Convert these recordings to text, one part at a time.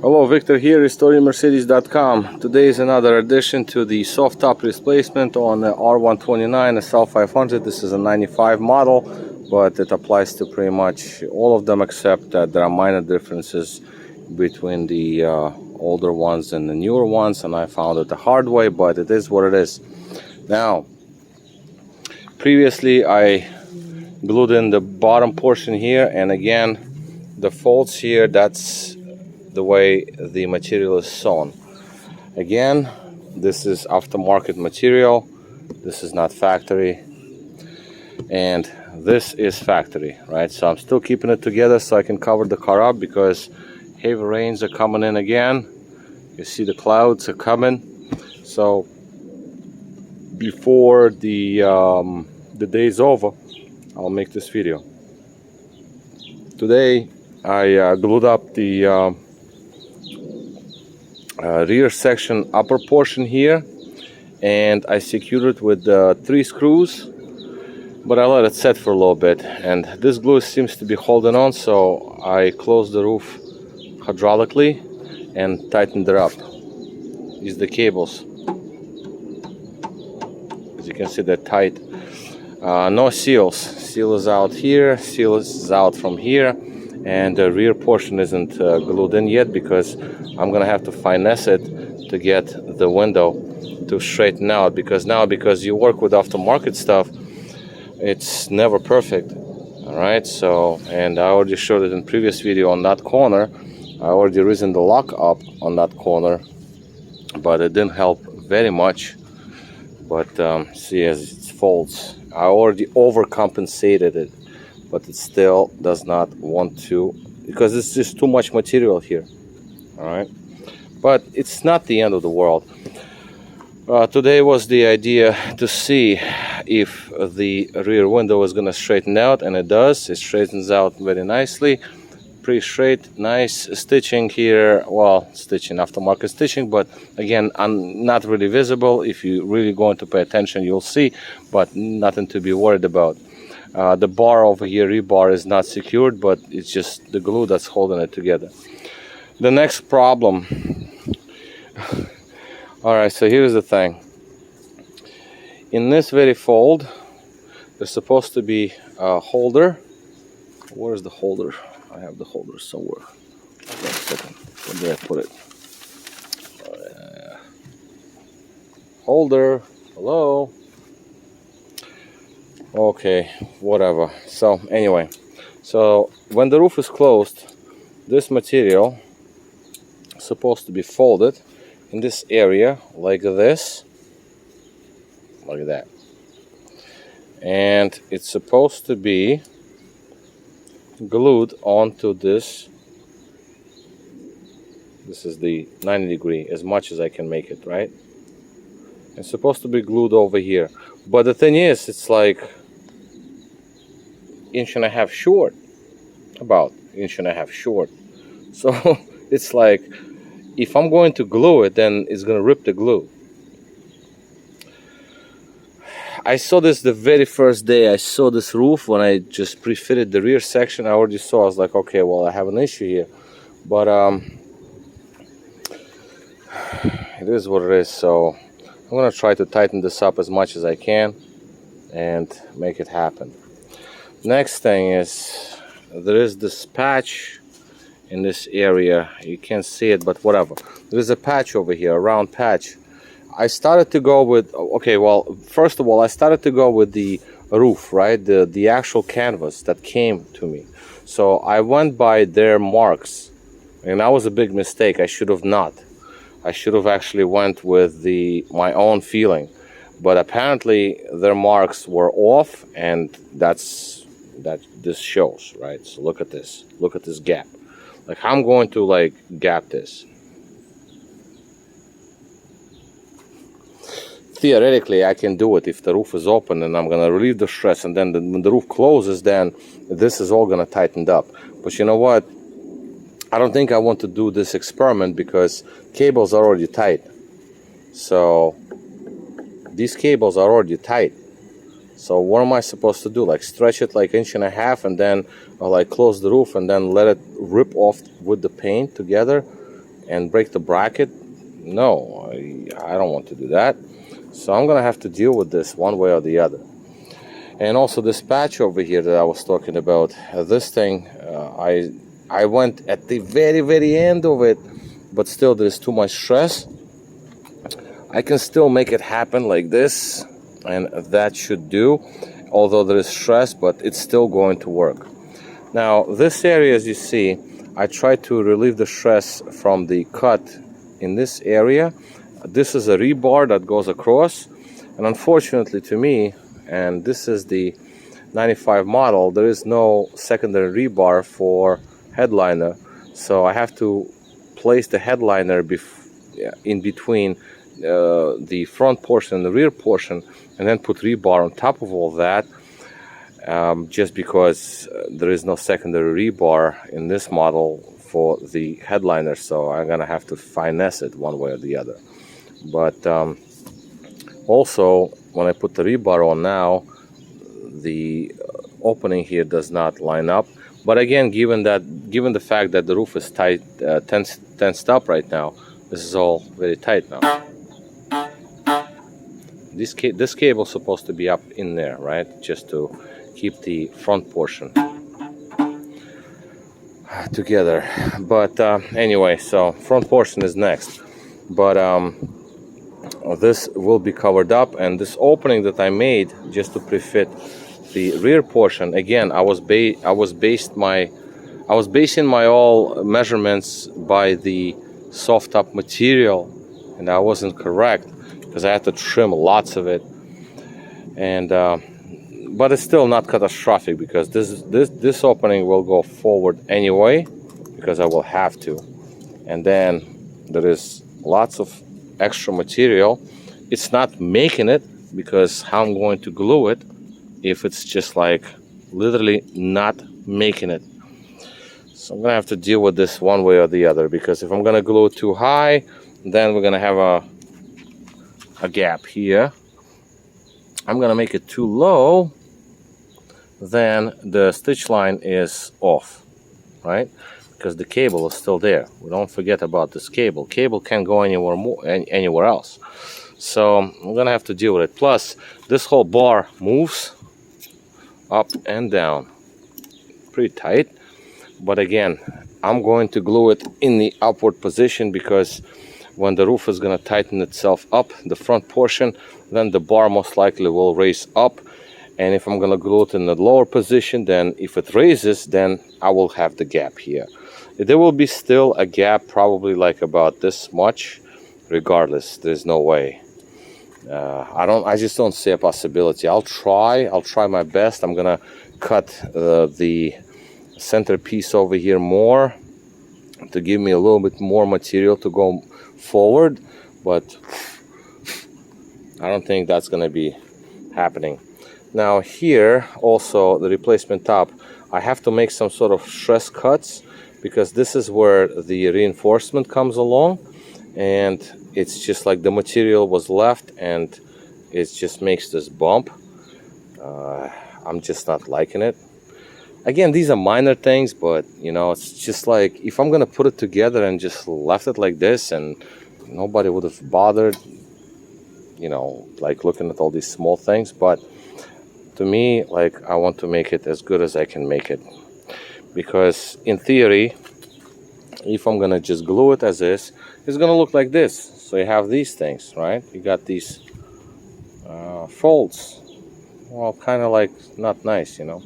Hello, Victor here, RestoringMercedes.com. Today is another addition to the soft top replacement on the R129 SL500. This is a 95 model, but it applies to pretty much all of them, except that there are minor differences between the older ones and the newer ones, and I found it the hard way, but it is what it is. Now, previously I glued in the bottom portion here, and again the folds here, that's the way the material is sewn. Again, this is aftermarket material, this is not factory, and this is factory, right? So I'm still keeping it together so I can cover the car up, because heavy rains are coming in again. You see the clouds are coming, so before the day's over, I'll make this video. Today I glued up the rear section upper portion here, and I secured it with 3 screws, but I let it set for a little bit, and this glue seems to be holding on, so I closed the roof hydraulically and tightened it up. These are the cables. As you can see, they're tight. No seals. Seal is out here, seal is out from here, and the rear portion isn't glued in yet, because I'm gonna have to finesse it to get the window to straighten out, because you work with aftermarket stuff, it's never perfect. All right, so, and I already showed it in previous video on that corner. I already risen the lock up on that corner, but it didn't help very much. But see, as it folds, I already overcompensated it, but it still does not want to, because it's just too much material here. All right, but it's not the end of the world. Today was the idea to see if the rear window is going to straighten out, and it does. It straightens out very nicely, pretty straight, nice stitching here. Well, stitching, aftermarket stitching, but again, not really visible. If you really going to pay attention, you'll see, but nothing to be worried about. The bar over here, rebar, is not secured, but it's just the glue that's holding it together. The next problem. All right, so here's the thing. In this very fold, there's supposed to be a holder. Where's the holder? I have the holder somewhere. Wait a second. Where did I put it? Holder. Hello. Okay, whatever. So anyway, so when the roof is closed, this material is supposed to be folded in this area like this, like that, and it's supposed to be glued onto this. This is the 90 degree, as much as I can make it, right? It's supposed to be glued over here, but the thing is, it's like 1.5 inches short, about 1.5 inches short. So it's like, if I'm going to glue it, then it's going to rip the glue. I saw this the very first day I saw this roof, when I just pre-fitted the rear section. I already saw, I was like, okay, well, I have an issue here, but it is what it is. So I'm going to try to tighten this up as much as I can and make it happen. Next thing is, there is this patch in this area. You can't see it, but whatever. There is a patch over here, a round patch. I started to go with, okay, well, first of all, I started to go with the roof, right? The actual canvas that came to me. So I went by their marks, and that was a big mistake. I should have not. I should have actually went with my own feeling. But apparently their marks were off, and this shows, right? So look at this. Look at this gap. Like, I'm going to like gap this. Theoretically, I can do it if the roof is open, and I'm going to relieve the stress, and then when the roof closes, then this is all going to tighten up. But you know what? I don't think I want to do this experiment, because cables are already tight. So these cables are already tight. So what am I supposed to do? Like, stretch it like 1.5 inches, and then like close the roof and then let it rip off with the paint together? and break the bracket? No, I don't want to do that. So I'm gonna have to deal with this one way or the other. And also this patch over here that I was talking about, this thing, I went at the very end of it, but still there's too much stress. I can still make it happen like this, and that should do, although there is stress, but it's still going to work. Now this area, as you see, I try to relieve the stress from the cut in this area. This is a rebar that goes across, and unfortunately to me, and this is the 95 model, there is no secondary rebar for headliner, so I have to place the headliner in between the front portion and the rear portion, and then put rebar on top of all that, just because there is no secondary rebar in this model for the headliner, so I'm gonna have to finesse it one way or the other. But also when I put the rebar on now, the opening here does not line up. But again, given the fact that the roof is tight, tensed up right now, this is all very tight now. This cable is supposed to be up in there, right? Just to keep the front portion together. But anyway, so front portion is next. But this will be covered up, and this opening that I made just to pre-fit the rear portion, again, I was basing my all measurements by the soft top material, and I wasn't correct because I had to trim lots of it. And but it's still not catastrophic, because this opening will go forward anyway, because I will have to. And then there is lots of extra material. It's not making it, because how I'm going to glue it if it's just like literally not making it. So I'm gonna have to deal with this one way or the other, because if I'm gonna glue it too high, then we're gonna have a gap here. I'm gonna make it too low, then the stitch line is off, right? Because the cable is still there. We don't forget about this cable. Cable can't go anywhere else. So I'm gonna have to deal with it. Plus, this whole bar moves up and down pretty tight. But again, I'm going to glue it in the upward position, because when the roof is gonna tighten itself up, the front portion, then the bar most likely will raise up. And if I'm gonna glue it in the lower position, then if it raises, then I will have the gap here. There will be still a gap, probably like about this much. Regardless, there's no way. I just don't see a possibility. I'll try my best. I'm gonna cut the centerpiece over here more to give me a little bit more material to go forward, but I don't think that's gonna be happening. Now here also, the replacement top, I have to make some sort of stress cuts, because this is where the reinforcement comes along, and it's just like the material was left and it just makes this bump. I'm just not liking it. Again, these are minor things, but you know, it's just like, if I'm gonna put it together and just left it like this and nobody would have bothered, you know, like looking at all these small things. But to me, like, I want to make it as good as I can make it, because in theory, if I'm gonna just glue it as is, it's gonna look like this. So you have these things, right? You got these folds. Well, kind of like not nice, you know.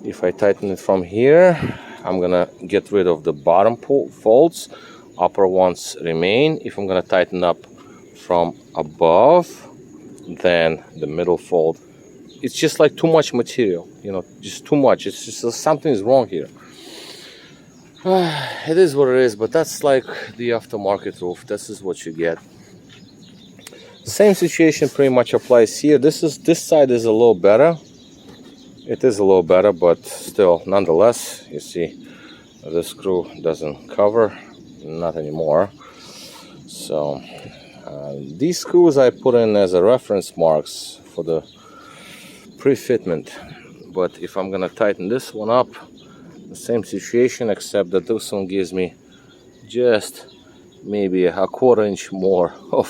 If I tighten it from here, I'm gonna get rid of the bottom folds. Upper ones remain. If I'm gonna tighten up from above, then the middle fold. It's just like too much material, you know, just too much. It's just something's wrong here. It is what it is, but that's like the aftermarket roof. This is what you get. Same situation pretty much applies here. This side is a little better. It is a little better, but still, nonetheless, you see, the screw doesn't cover, not anymore. So these screws I put in as a reference marks for the pre-fitment. But if I'm gonna tighten this one up, the same situation, except that this one gives me just maybe a quarter inch more of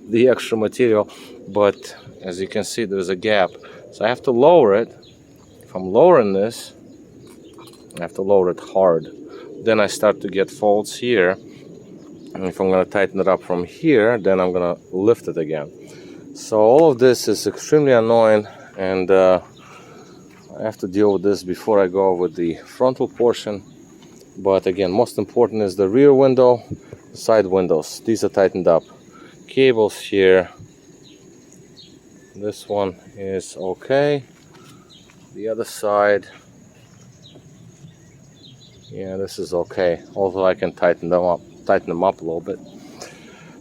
the extra material, but as you can see there's a gap, so I have to lower it. If I'm lowering this, I have to lower it hard. Then I start to get folds here, and if I'm going to tighten it up from here, then I'm going to lift it again. So all of this is extremely annoying, and I have to deal with this before I go with the frontal portion. But again, most important is the rear window, side windows. These are tightened up. Cables here. This one is okay. The other side, yeah, this is okay. Although I can tighten them up a little bit.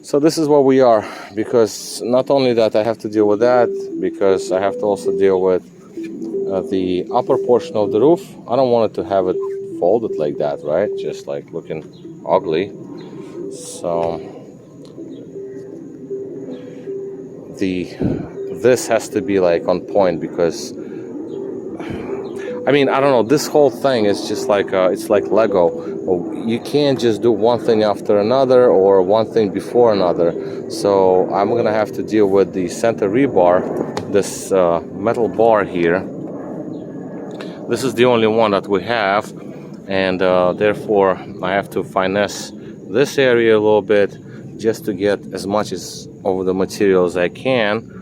So this is what we are, because not only that I have to deal with that, because I have to also deal with the upper portion of the roof. I don't want it to have it folded like that, right? Just like looking ugly. So this has to be like on point, because I mean, I don't know, this whole thing is just like it's like Lego. You can't just do one thing after another or one thing before another. So I'm gonna have to deal with the center rebar, this metal bar here. This is the only one that we have, and therefore I have to finesse this area a little bit just to get as much as of the material as I can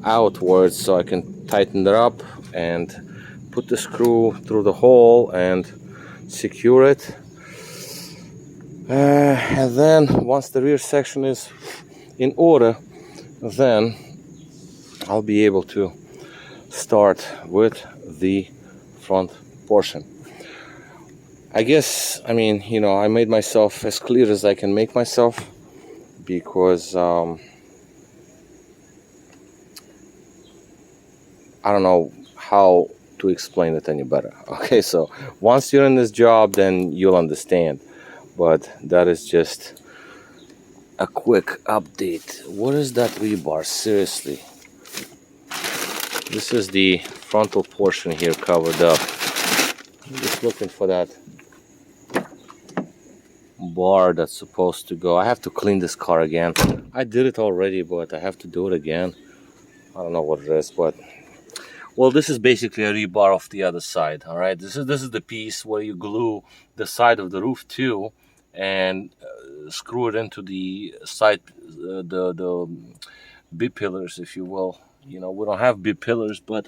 outwards, so I can tighten it up and put the screw through the hole and secure it. And then once the rear section is in order, then I'll be able to start with the front portion. I guess, I mean, you know, I made myself as clear as I can make myself, because I don't know how to explain it any better. Okay, so once you're in this job, then you'll understand. But that is just a quick update. What is that rebar? Seriously. This is the frontal portion here covered up. I'm just looking for that bar that's supposed to go. I have to clean this car again. I did it already, but I have to do it again. I don't know what it is, but well, this is basically a rebar off the other side. All right, this is the piece where you glue the side of the roof to, and screw it into the side, the B-pillars, if you will. You know, we don't have B-pillars, but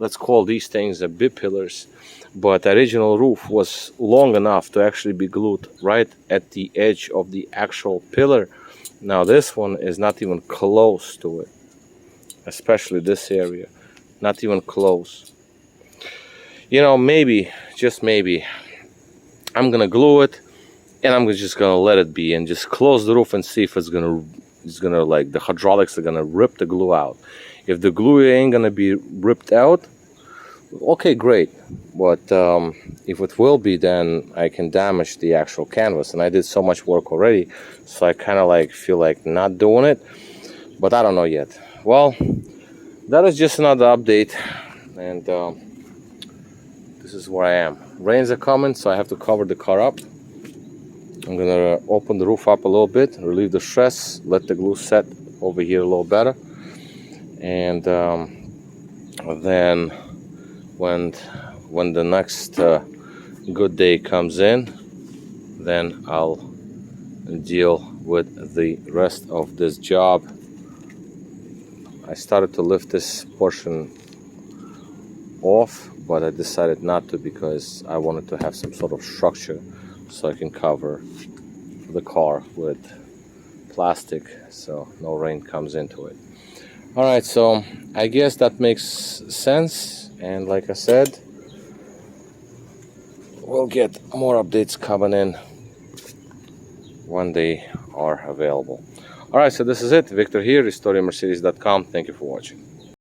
let's call these things the B-pillars. But the original roof was long enough to actually be glued right at the edge of the actual pillar. Now this one is not even close to it, especially this area. Not even close. You know, maybe, just maybe, I'm gonna glue it, and I'm just gonna let it be and just close the roof and see if it's gonna like, the hydraulics are gonna rip the glue out. If the glue ain't gonna be ripped out, okay, great. But if it will be, then I can damage the actual canvas, and I did so much work already, so I kind of like feel like not doing it, but I don't know yet. Well, that is just another update, and this is where I am. Rains are coming, so I have to cover the car up. I'm gonna open the roof up a little bit, relieve the stress, let the glue set over here a little better, and then when the next good day comes in, then I'll deal with the rest of this job. I started to lift this portion off, but I decided not to, because I wanted to have some sort of structure so I can cover the car with plastic so no rain comes into it. Alright, so I guess that makes sense, and like I said, we'll get more updates coming in when they are available. Alright, so this is it. Victor here, RestoreYourMercedes.com. Thank you for watching.